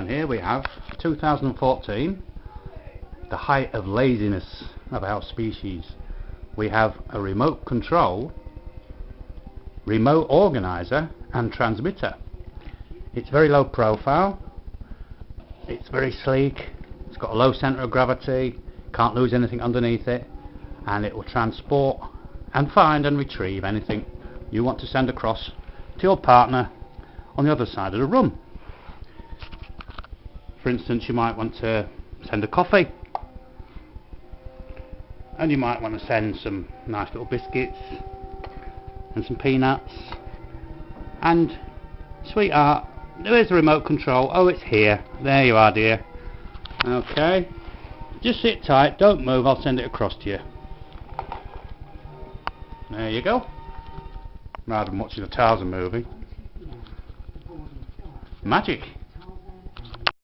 And here we have 2014, the height of laziness of our species. We have a remote control, remote organizer and transmitter. It's very low profile, it's very sleek, it's got a low centre of gravity, can't lose anything underneath it, and it will transport and find and retrieve anything you want to send across to your partner on the other side of the room. For instance, you might want to send a coffee, and you might want to send some nice little biscuits and some peanuts, and sweetheart, there is a remote control. Oh, it's here. There you are, dear. Okay, just sit tight, don't move, I'll send it across to you. There you go. Rather than watching a Tarzan movie. Magic.